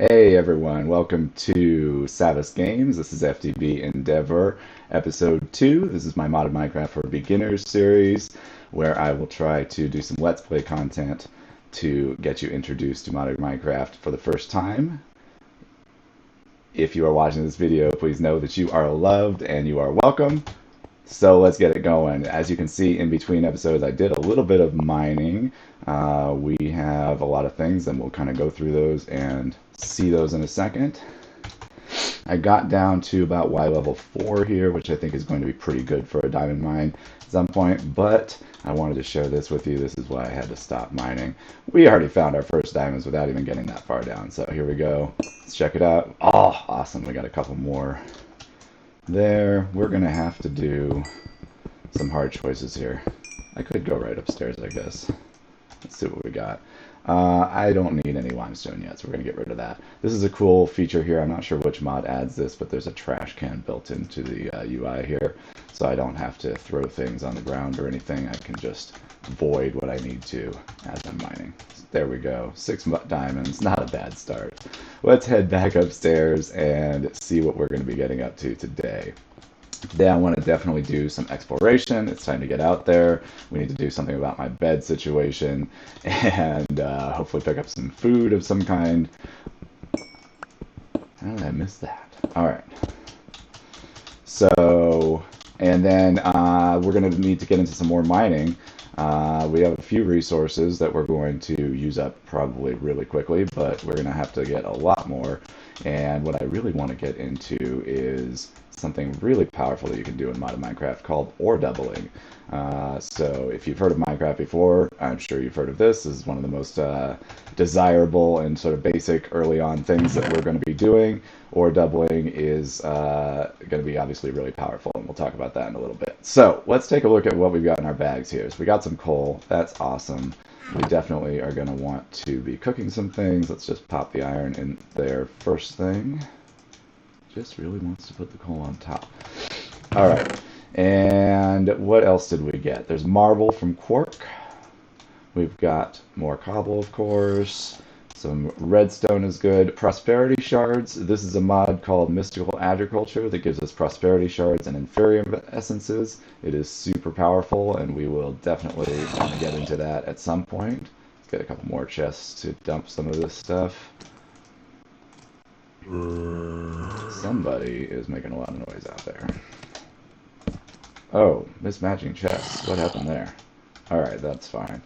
Hey everyone, welcome to Savas Games. This is FTB Endeavour, episode 2. This is my Modded Minecraft for Beginners series, where I will try to do some Let's Play content to get you introduced to Modded Minecraft for the first time. If you are watching this video, please know that you are loved and you are welcome. So let's get it going. As you can see, in between episodes, I did a little bit of mining. We have a lot of things, and we'll kind of go through those and see those in a second. I got down to about Y level 4 here, which I think is going to be pretty good for a diamond mine at some point, but I wanted to share this with you. This is why I had to stop mining. We already found our first diamonds without even getting that far down, so here we go. Let's check it out. Oh, awesome. We got a couple more there. We're going to have to do some hard choices here. I could go right upstairs, I guess. Let's see what we got. I don't need any limestone yet, so we're going to get rid of that. This is a cool feature here. I'm not sure which mod adds this, but there's a trash can built into the UI here, so I don't have to throw things on the ground or anything. I can just void what I need to as I'm mining. There we go. 6 diamonds. Not a bad start. Let's head back upstairs and see what we're going to be getting up to today. Today I want to definitely do some exploration. It's time to get out there. We need to do something about my bed situation and hopefully pick up some food of some kind. How did I miss that? All right. So, and then we're going to need to get into some more mining. We have a few resources that we're going to use up probably really quickly, but we're going to have to get a lot more. And what I really want to get into is something really powerful that you can do in Modded Minecraft called ore doubling. So if you've heard of Minecraft before, I'm sure you've heard of this. This is one of the most desirable and sort of basic early on things that we're going to be doing. Ore doubling is going to be obviously really powerful, and we'll talk about that in a little bit. So let's take a look at what we've got in our bags here. So we got some coal. That's awesome. We definitely are going to want to be cooking some things. Let's just pop the iron in there first thing. Just really wants to put the coal on top. All right. And what else did we get? There's marble from quark. We've got more cobble, of course. Some redstone is good. Prosperity shards. This is a mod called Mystical Agriculture that gives us prosperity shards and inferium essences. It is super powerful, and we will definitely want to get into that at some point. Let's get a couple more chests to dump some of this stuff. Somebody is making a lot of noise out there. Oh, mismatching chests. What happened there? Alright, that's fine.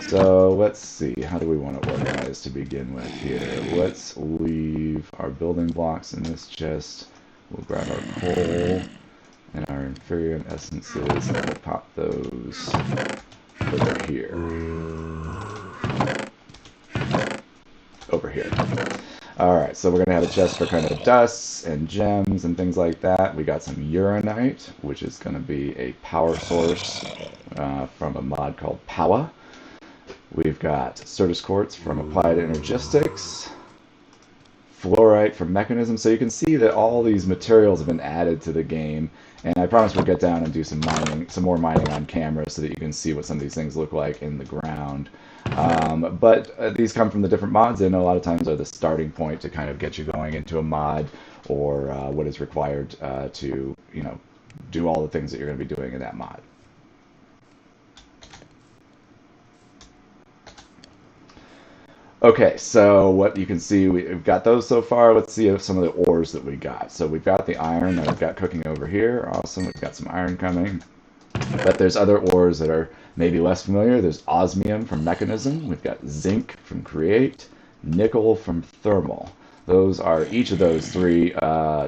So let's see, how do we want to organize to begin with here? Let's leave our building blocks in this chest. We'll grab our coal and our inferium essences, and we'll pop those over here. Over here. Alright, so we're going to have a chest for kind of dusts and gems and things like that. We got some uranite, which is going to be a power source from a mod called Powa. We've got Certus quartz from Applied Energistics, fluorite from Mechanism. So you can see that all these materials have been added to the game, and I promise we'll get down and do some mining, some more mining on camera so that you can see what some of these things look like in the ground. But these come from the different mods, and a lot of times are the starting point to kind of get you going into a mod or what is required to, you know, do all the things that you're going to be doing in that mod. Okay, so what you can see, we've got those so far. Let's see if some of the ores that we got. So we've got the iron that I've got cooking over here. Awesome, we've got some iron coming. But there's other ores that are maybe less familiar. There's osmium from Mechanism. We've got zinc from Create, nickel from Thermal. Those are each of those 3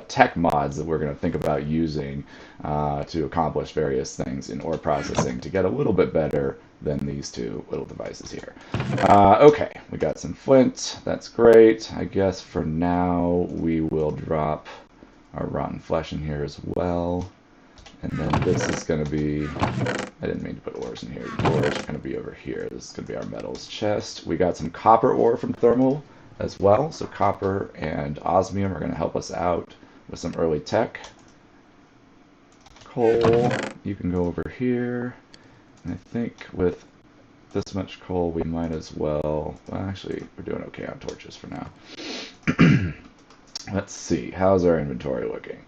tech mods that we're going to think about using to accomplish various things in ore processing to get a little bit better than these 2 little devices here. Okay, we got some flint. That's great. I guess for now we will drop our rotten flesh in here as well. And then this is going to be, I didn't mean to put ores in here. The ores are going to be over here. This is going to be our metals chest. We got some copper ore from Thermal as well. So copper and osmium are going to help us out with some early tech. Coal, you can go over here. And I think with this much coal, we might as well actually, we're doing okay on torches for now. Let's see, how's our inventory looking?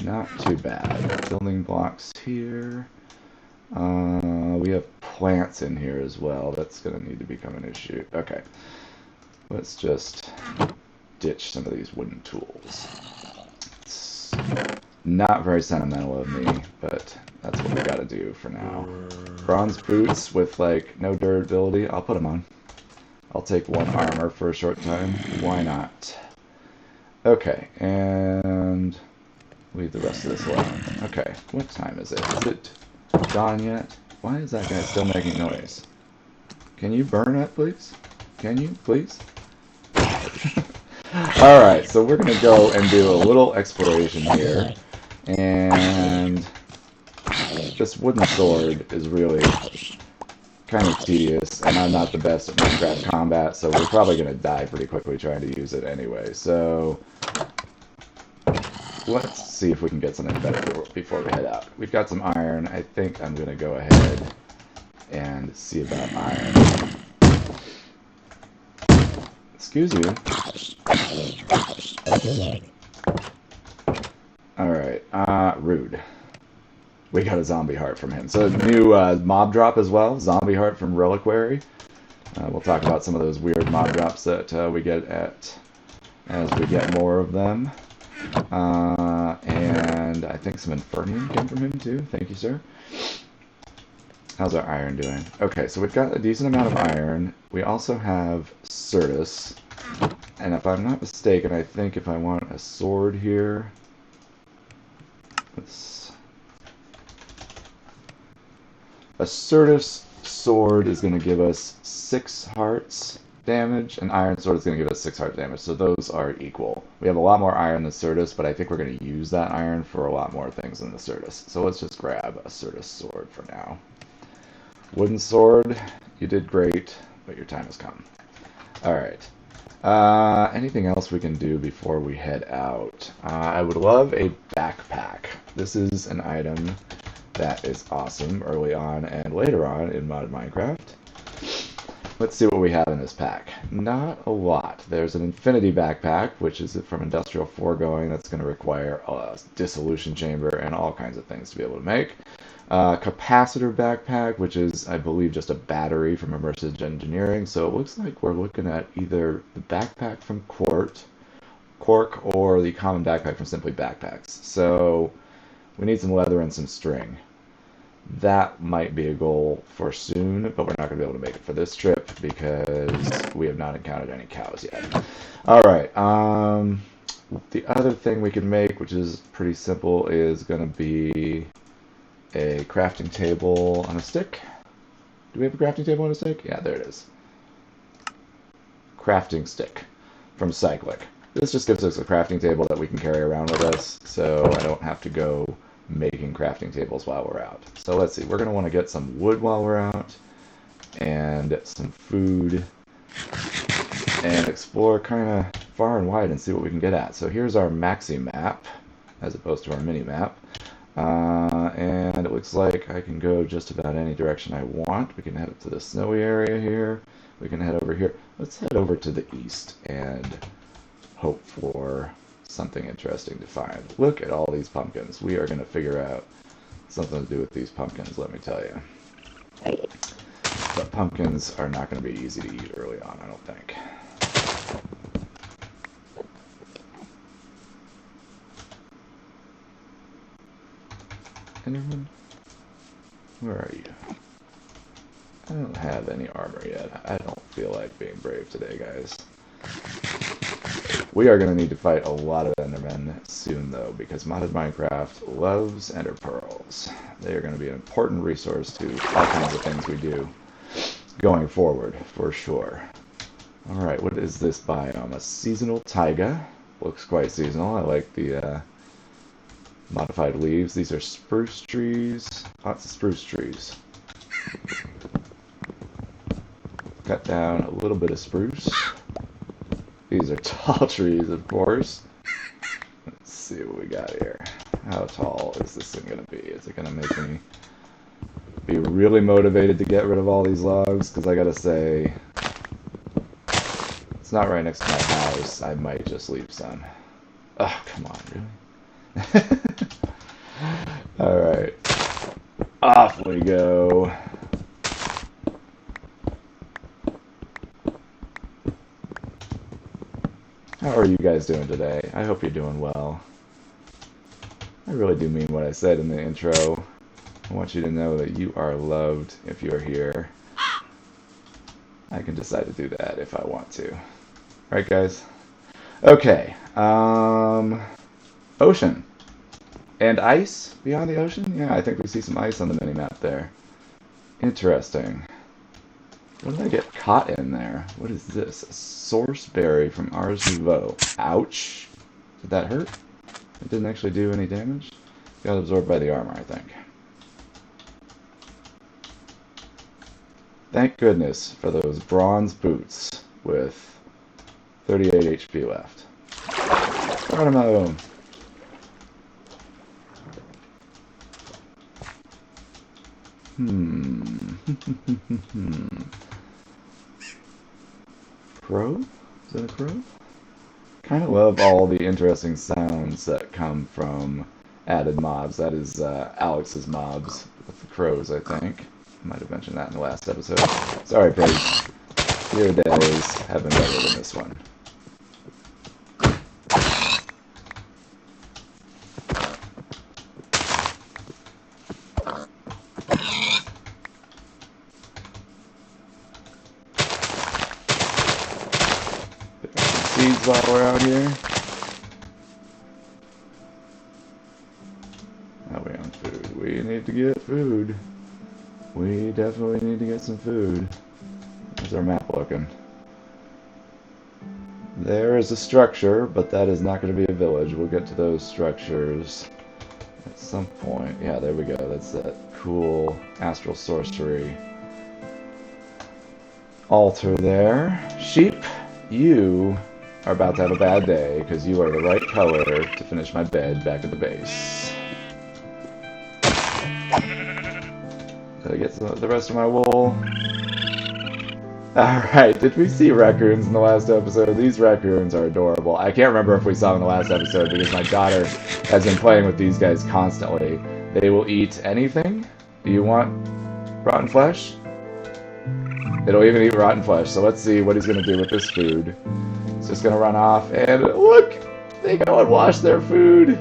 Not too bad. Building blocks here. We have plants in here as well. That's going to need to become an issue. Okay. Let's just ditch some of these wooden tools. It's not very sentimental of me, but that's what we got to do for now. Bronze boots with, like, no durability. I'll put them on. I'll take one armor for a short time. Why not? Okay, and leave the rest of this alone. Okay, what time is it? Is it dawn yet? Why is that guy still making noise? Can you burn it, please? Can you, please? Alright, so we're going to go and do a little exploration here. And this wooden sword is really kind of tedious, and I'm not the best at Minecraft combat, so we're probably going to die pretty quickly trying to use it anyway. So let's see if we can get something better before we head out. We've got some iron. I think I'm going to go ahead and see about iron. Excuse you. Alright, rude. We got a zombie heart from him. So new mob drop as well, zombie heart from Reliquary. We'll talk about some of those weird mob drops that we get as we get more of them. And I think some Infernium came from him too. Thank you, sir. How's our iron doing? Okay, so we've got a decent amount of iron. We also have Certus. And if I'm not mistaken, I think if I want a sword here... A Certus sword is going to give us 6 hearts damage, and iron sword is going to give us 6 heart damage, so those are equal. We have a lot more iron than Certus, but I think we're going to use that iron for a lot more things than the Certus. So let's just grab a Certus sword for now. Wooden sword, you did great, but your time has come. Alright. Anything else we can do before we head out? I would love a backpack. This is an item that is awesome early on and later on in modded Minecraft. Let's see what we have in this pack. Not a lot. There's an infinity backpack, which is from Industrial Foregoing. That's going to require a dissolution chamber and all kinds of things to be able to make. Capacitor backpack, which is, I believe, just a battery from Immersive Engineering. So it looks like we're looking at either the backpack from Quark or the common backpack from Simply Backpacks. So we need some leather and some string. That might be a goal for soon, but we're not going to be able to make it for this trip because we have not encountered any cows yet. Alright, the other thing we can make, which is pretty simple, is going to be a crafting table on a stick. Do we have a crafting table on a stick? Yeah, there it is. Crafting stick from Cyclic. This just gives us a crafting table that we can carry around with us, so I don't have to go making crafting tables while we're out. So let's see, we're going to want to get some wood while we're out, and some food, and explore kind of far and wide and see what we can get at. So here's our maxi map, as opposed to our mini map. And it looks like I can go just about any direction I want. We can head up to the snowy area here. We can head over here. Let's head over to the east and hope for something interesting to find. Look at all these pumpkins. We are going to figure out something to do with these pumpkins, let me tell you. But pumpkins are not going to be easy to eat early on, I don't think. Anyone? Where are you? I don't have any armor yet. I don't feel like being brave today, guys. We are going to need to fight a lot of Endermen soon, though, because modded Minecraft loves Ender Pearls. They are going to be an important resource to all kinds of things we do going forward, for sure. Alright, what is this biome? A seasonal taiga. Looks quite seasonal. I like the modified leaves. These are spruce trees. Lots of spruce trees. Cut down a little bit of spruce. These are tall trees, of course. Let's see what we got here. How tall is this thing going to be? Is it going to make me be really motivated to get rid of all these logs? Because I got to say, it's not right next to my house. I might just leave some. Oh, come on, really? Alright. Off we go. How are you guys doing today? I hope you're doing well. I really do mean what I said in the intro. I want you to know that you are loved if you're here. I can decide to do that if I want to. Right, guys? Okay. Ocean. And ice beyond the ocean? Yeah, I think we see some ice on the mini-map there. Interesting. What did I get caught in there? What is this? A source berry from Ars Nouveau. Ouch. Did that hurt? It didn't actually do any damage? Got absorbed by the armor, I think. Thank goodness for those bronze boots with 38 HP left. Watermelon. Crow? Is that a crow? Kind of love all the interesting sounds that come from added mobs. That is Alex's mobs with the crows, I think. Might have mentioned that in the last episode. Sorry, Praise. Your days have been better than this one. Seeds while we're out here. Now we're on food. We need to get food. We definitely need to get some food. How's our map looking? There is a structure, but that is not going to be a village. We'll get to those structures at some point. Yeah, there we go. That's that cool astral sorcery altar there. Sheep, you are about to have a bad day because you are the right color to finish my bed back at the base. Did I get the rest of my wool? Alright, did we see raccoons in the last episode? These raccoons are adorable. I can't remember if we saw them in the last episode because my daughter has been playing with these guys constantly. They will eat anything. Do you want rotten flesh? It'll even eat rotten flesh, so let's see what he's going to do with this food. He's just going to run off, and look! They go and wash their food!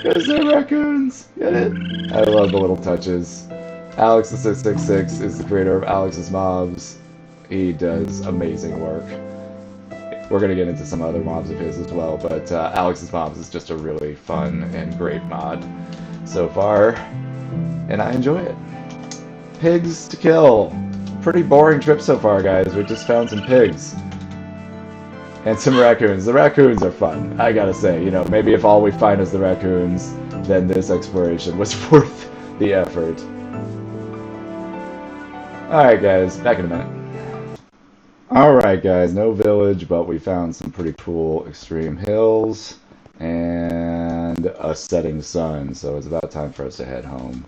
Because they're raccoons! Get it? I love the little touches. Alex the 666 is the creator of Alex's Mobs. He does amazing work. We're going to get into some other mobs of his as well, but Alex's Mobs is just a really fun and great mod so far, and I enjoy it. Pigs to kill. Pretty boring trip so far, guys. We just found some pigs. And some raccoons. The raccoons are fun, I gotta say. You know, maybe if all we find is the raccoons, then this exploration was worth the effort. Alright guys, back in a minute. Alright guys, no village, but we found some pretty cool extreme hills and a setting sun, so it's about time for us to head home.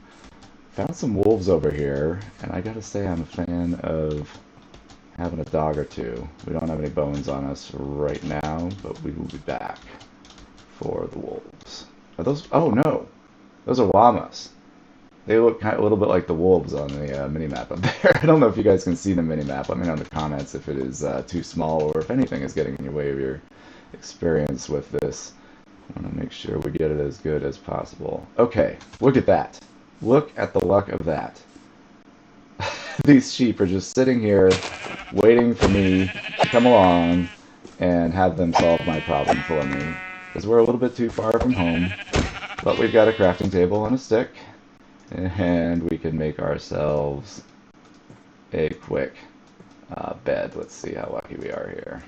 Found some wolves over here, and I gotta say I'm a fan of having a dog or two. We don't have any bones on us right now, but we will be back for the wolves. Are those? Oh no, those are llamas. They look a little bit like the wolves on the minimap up there. I don't know if you guys can see the minimap. Let me know in the comments if it is too small or if anything is getting in your way of your experience with this. I want to make sure we get it as good as possible. Okay, look at that. Look at the luck of that. These sheep are just sitting here waiting for me to come along and have them solve my problem for me. Because we're a little bit too far from home. But we've got a crafting table and a stick. And we can make ourselves a quick bed. Let's see how lucky we are here.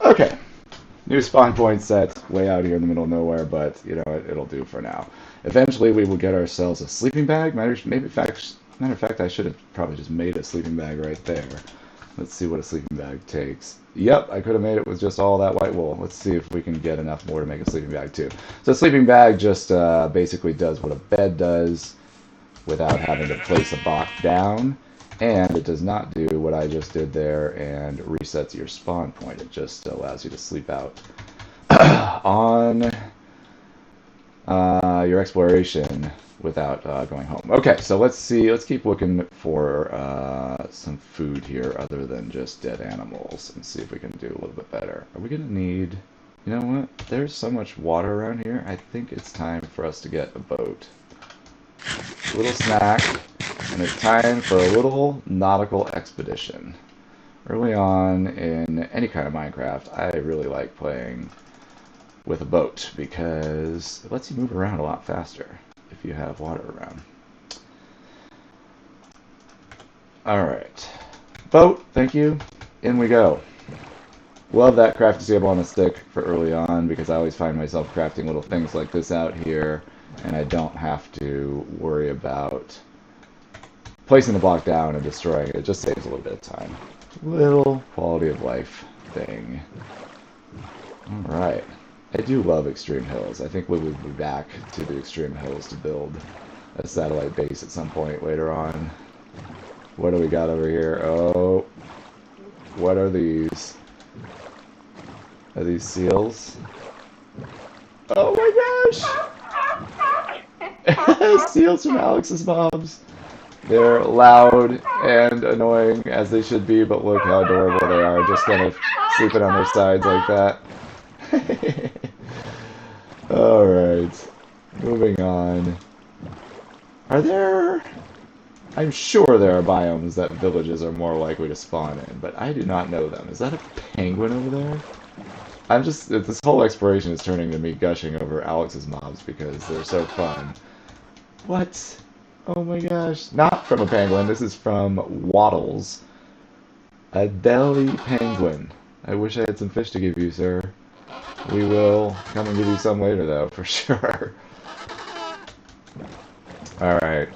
Okay. New spawn point set way out here in the middle of nowhere, but you know it'll do for now. Eventually we will get ourselves a sleeping bag. Matter of fact, I should have probably just made a sleeping bag right there. Let's see what a sleeping bag takes. Yep, I could have made it with just all that white wool. Let's see if we can get enough more to make a sleeping bag too. So a sleeping bag just basically does what a bed does without having to place a box down. And it does not do what I just did there and resets your spawn point. It just allows you to sleep out on your exploration without going home. Okay, so let's see. Let's keep looking for some food here other than just dead animals and see if we can do a little bit better. Are we going to need... You know what? There's so much water around here. I think it's time for us to get a boat. A little snack, and it's time for a little nautical expedition. Early on in any kind of Minecraft, I really like playing with a boat because it lets you move around a lot faster if you have water around. Alright. Boat, thank you. In we go. Love that crafting table on a stick for early on because I always find myself crafting little things like this out here and I don't have to worry about placing the block down and destroying it. It just saves a little bit of time. Little quality of life thing. Alright. I do love extreme hills. I think we will be back to the extreme hills to build a satellite base at some point later on. What do we got over here? Oh, what are these? Are these seals? Oh my gosh! Seals from Alex's mobs. They're loud and annoying as they should be, but look how adorable they are, just kind of sleeping on their sides like that. Alright, moving on. Are there... I'm sure there are biomes that villages are more likely to spawn in, but I do not know them. Is that a penguin over there? I'm just... This whole exploration is turning to me gushing over Alex's mobs because they're so fun. What? Oh my gosh. Not from a penguin, this is from Waddles. A deli penguin. I wish I had some fish to give you, sir. We will come and give you some later, though, for sure. Alright.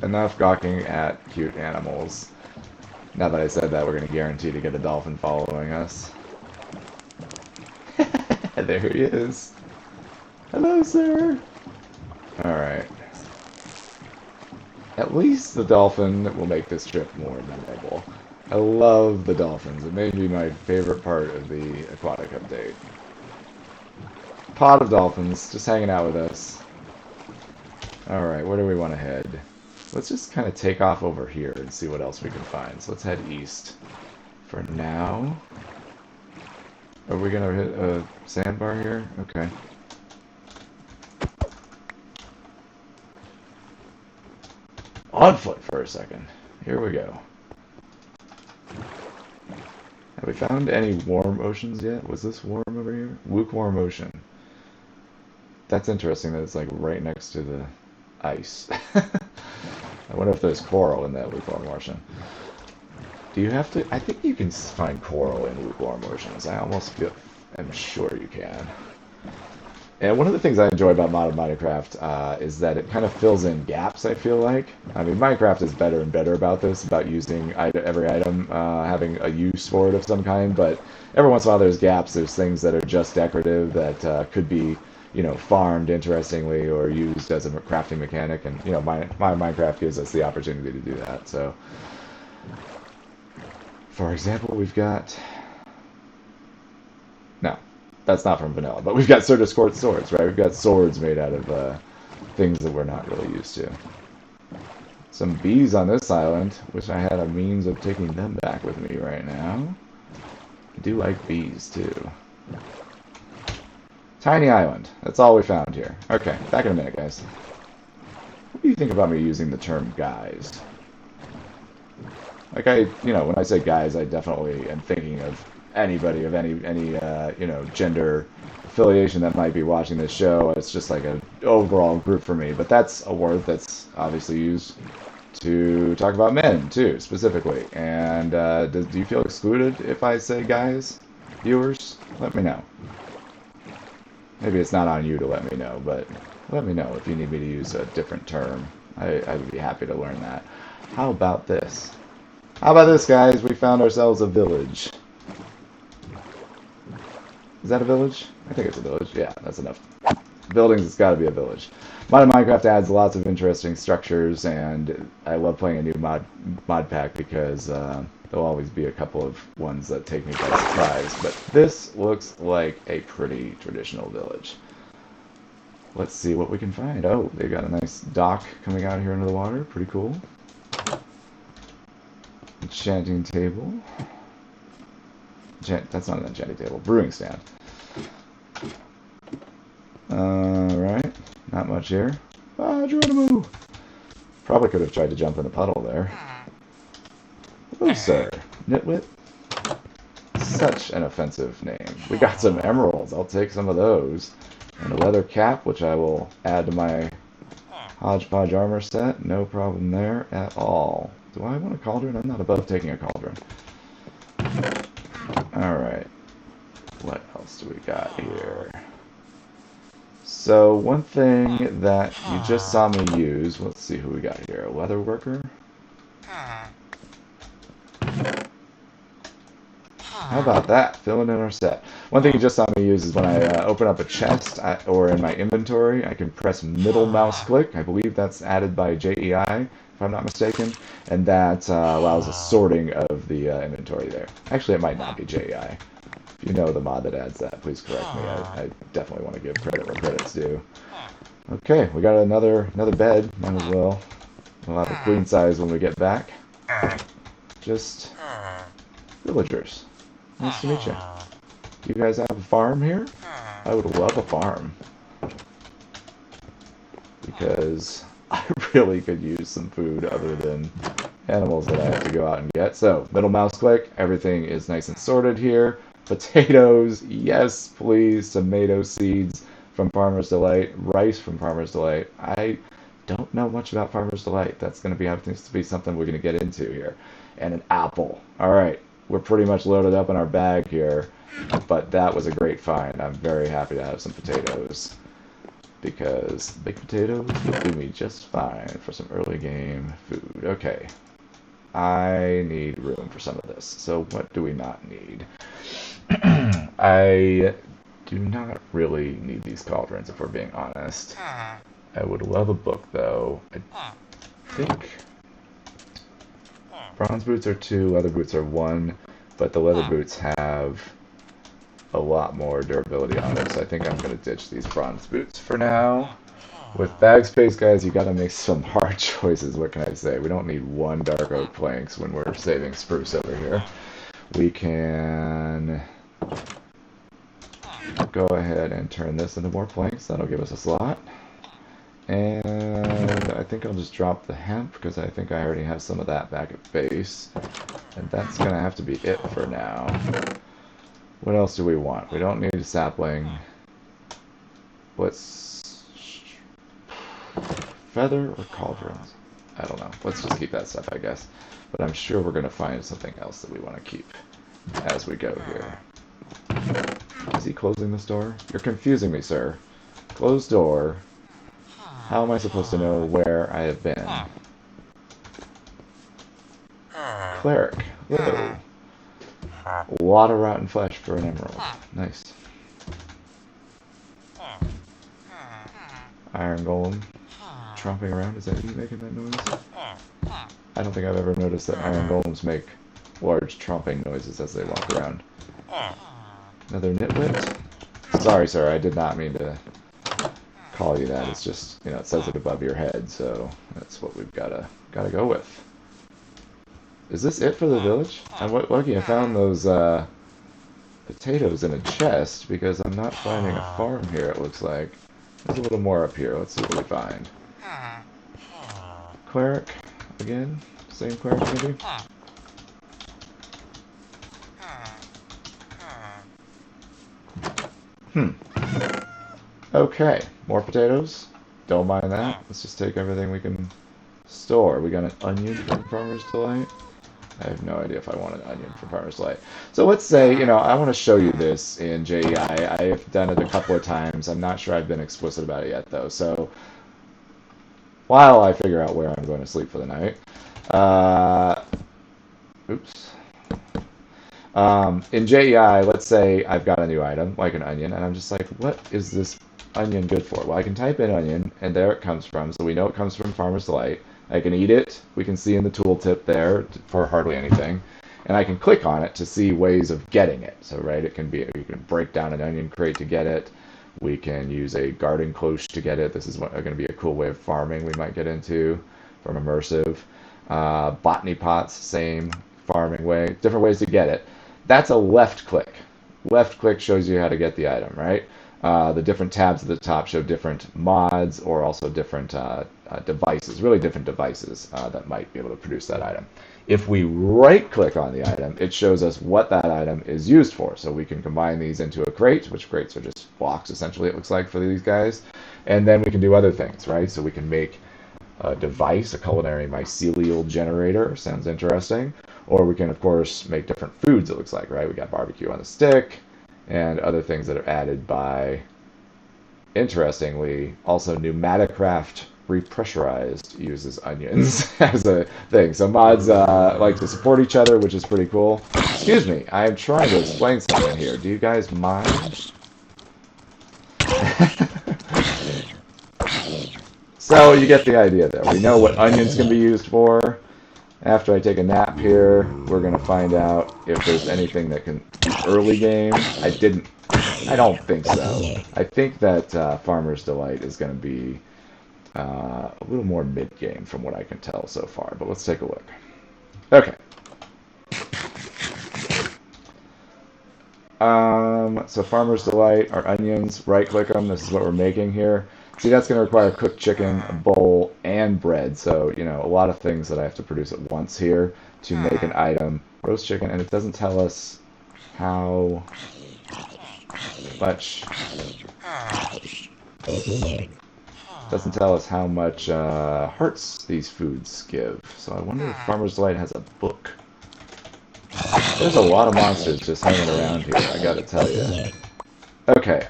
Enough gawking at cute animals. Now that I said that, we're going to guarantee to get a dolphin following us. There he is. Hello, sir. Alright. At least the dolphin will make this trip more memorable. I love the dolphins. It may be my favorite part of the aquatic update. Pod of dolphins, just hanging out with us. Alright, where do we want to head? Let's just kind of take off over here and see what else we can find. So let's head east. For now... Are we going to hit a sandbar here? Okay. On foot for a second. Here we go. Have we found any warm oceans yet? Was this warm over here? Lukewarm ocean. That's interesting that it's like right next to the ice. I wonder if there's coral in that lukewarm ocean. Do you have to... I think you can find coral in lukewarm oceans. I almost feel... I'm sure you can. And one of the things I enjoy about modded Minecraft is that it kind of fills in gaps, I feel like. I mean, Minecraft is better and better about this, about using every item, having a use for it of some kind, but every once in a while there's gaps, there's things that are just decorative that could be, you know, farmed interestingly or used as a crafting mechanic, and, you know, my Minecraft gives us the opportunity to do that, so... For example, we've got... No, that's not from vanilla, but we've got Sir Discord swords, right? We've got swords made out of things that we're not really used to. Some bees on this island. Wish I had a means of taking them back with me right now. I do like bees, too. Tiny island. That's all we found here. Okay, back in a minute, guys. What do you think about me using the term guys? Like, you know, when I say guys, I definitely am thinking of anybody of any you know, gender affiliation that might be watching this show. It's just like an overall group for me. But that's a word that's obviously used to talk about men, too, specifically. And do you feel excluded if I say guys? Viewers? Let me know. Maybe it's not on you to let me know, but let me know if you need me to use a different term. I would be happy to learn that. How about this? How about this, guys? We found ourselves a village. Is that a village? I think it's a village. Yeah, that's enough. Buildings, it's got to be a village. Modern Minecraft adds lots of interesting structures, and I love playing a new mod pack because there'll always be a couple of ones that take me by surprise. But this looks like a pretty traditional village. Let's see what we can find. Oh, they've got a nice dock coming out here into the water. Pretty cool. Enchanting table. That's not an enchanting table. Brewing stand. Alright. Not much here. Ah, Geronimo! Probably could have tried to jump in the puddle there. Oh, sir. Nitwit? Such an offensive name. We got some emeralds. I'll take some of those. And a leather cap, which I will add to my hodgepodge armor set. No problem there at all. Do I want a cauldron? I'm not above taking a cauldron. Alright. What else do we got here? So, one thing that you just saw me use, let's see who we got here. A leather worker? How about that? Filling in our set. One thing you just saw me use is when I open up a chest or in my inventory, I can press middle mouse click. I believe that's added by JEI, if I'm not mistaken. And that allows a sorting of the inventory there. Actually, it might not be JEI. If you know the mod that adds that, please correct me. I definitely want to give credit where credit's due. Okay, we got another bed. Might as well. We'll have a queen size when we get back. Just villagers. Nice to meet you. Do you guys have a farm here? I would love a farm. Because I really could use some food other than animals that I have to go out and get. So, middle mouse click. Everything is nice and sorted here. Potatoes, yes please. Tomato seeds from Farmer's Delight. Rice from Farmer's Delight. I don't know much about Farmer's Delight. That's going to be something we're going to get into here. And an apple. Alright, we're pretty much loaded up in our bag here. But that was a great find. I'm very happy to have some potatoes. Because baked potatoes will do me just fine for some early game food. Okay. I need room for some of this. So what do we not need? I do not really need these cauldrons, if we're being honest. I would love a book, though. I think bronze boots are 2, leather boots are 1, but the leather boots have a lot more durability on them, so I think I'm going to ditch these bronze boots for now. With bag space, guys, you got to make some hard choices. What can I say? We don't need 1 dark oak planks when we're saving spruce over here. We can go ahead and turn this into more planks. That'll give us a slot. And I think I'll just drop the hemp because I think I already have some of that back at base. And that's going to have to be it for now. What else do we want? We don't need a sapling. Let's... feather or cauldrons? I don't know. Let's just keep that stuff, I guess. But I'm sure we're going to find something else that we want to keep as we go here. Is he closing this door? You're confusing me, sir. Closed door. How am I supposed to know where I have been? Cleric. Whoa. A lot of rotten flesh for an emerald. Nice. Iron golem. Tromping around. Is that you making that noise? I don't think I've ever noticed that iron golems make large tromping noises as they walk around. Another nitwit? Sorry, sir, I did not mean to call you that. It's just, you know, it says it above your head, so that's what we've gotta go with. Is this it for the village? I'm lucky I found those potatoes in a chest because I'm not finding a farm here, it looks like. There's a little more up here. Let's see what we find. Cleric, again? Same cleric, maybe? Okay, more potatoes. Don't mind that. Let's just take everything we can store. We got an onion from Farmer's Delight. I have no idea if I want an onion from Farmer's Delight. So let's say, you know, I want to show you this in JEI. I have done it a couple of times. I'm not sure I've been explicit about it yet, though. So while I figure out where I'm going to sleep for the night, oops. In JEI, let's say I've got a new item, like an onion, and I'm just like, what is this onion good for? Well, I can type in onion, and there it comes from, so we know it comes from Farmer's Delight. I can eat it. We can see in the tooltip there for hardly anything. And I can click on it to see ways of getting it. So, right, it can be, you can break down an onion crate to get it. We can use a garden cloche to get it. This is going to be a cool way of farming we might get into from Immersive. Botany pots, same farming way. Different ways to get it. That's a left click. Left click shows you how to get the item, right? The different tabs at the top show different mods or also different devices, really different devices that might be able to produce that item. If we right-click on the item, it shows us what that item is used for. So we can combine these into a crate, which crates are just blocks, essentially, it looks like, for these guys. And then we can do other things, right? So we can make a device, a culinary mycelial generator. Sounds interesting. Or we can, of course, make different foods, it looks like, right? We got barbecue on a stick and other things that are added by, interestingly, also Pneumaticraft Repressurized uses onions as a thing. So mods like to support each other, which is pretty cool. Excuse me, I'm trying to explain something here. Do you guys mind? So you get the idea there. We know what onions can be used for. After I take a nap here, we're going to find out if there's anything that can be early game. I don't think so. I think that Farmer's Delight is going to be a little more mid-game from what I can tell so far, but let's take a look. Okay. So Farmer's Delight, our onions, right-click them. This is what we're making here. See, that's going to require cooked chicken, a bowl, and bread. So, you know, a lot of things that I have to produce at once here to make an item. Roast chicken, and it doesn't tell us how much... Doesn't tell us how much hearts these foods give. So I wonder if Farmer's Delight has a book. There's a lot of monsters just hanging around here, I gotta tell you. Okay,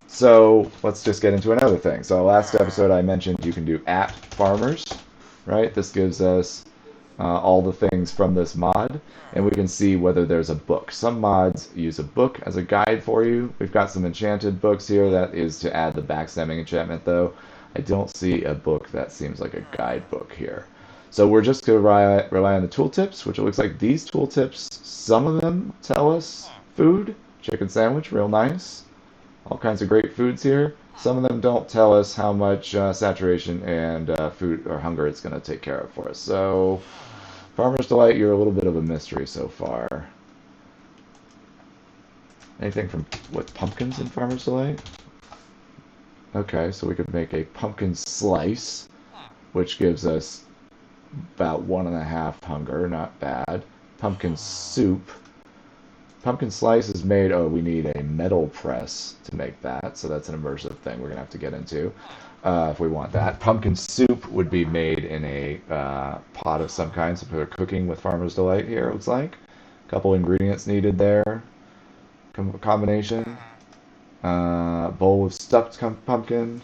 so let's just get into another thing. So last episode I mentioned you can do @farmers, right? This gives us all the things from this mod, and we can see whether there's a book. Some mods use a book as a guide for you. We've got some enchanted books here. That is to add the backstabbing enchantment, though. I don't see a book that seems like a guidebook here. So we're just going to rely on the tooltips, which it looks like these tooltips, some of them tell us food. Chicken sandwich, real nice. All kinds of great foods here. Some of them don't tell us how much saturation and food or hunger it's going to take care of for us. So, Farmer's Delight, you're a little bit of a mystery so far. Anything from, what, pumpkins in Farmer's Delight? Okay, so we could make a pumpkin slice, which gives us about 1.5 hunger, not bad. Pumpkin soup. Pumpkin slice is made, oh, we need a metal press to make that, so that's an immersive thing we're going to have to get into if we want that. Pumpkin soup would be made in a pot of some kind, so we're cooking with Farmer's Delight here, it looks like. A couple ingredients needed there. Combination. Bowl of stuffed pumpkin.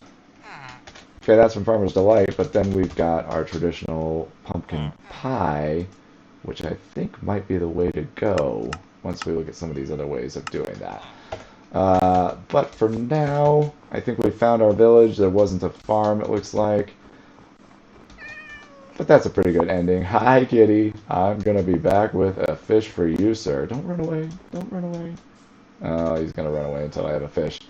Okay, that's from Farmer's Delight, but then we've got our traditional pumpkin pie, which I think might be the way to go once we look at some of these other ways of doing that. But for now, I think we found our village. There wasn't a farm, it looks like. But that's a pretty good ending. Hi, kitty. I'm going to be back with a fish for you, sir. Don't run away. Don't run away. Oh, he's going to run away until I have a fish.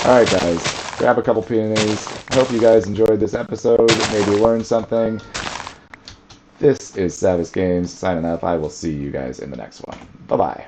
Alright, guys. Grab a couple peonies. Hope you guys enjoyed this episode. Maybe learned something. This is Savas Games signing off. I will see you guys in the next one. Bye-bye.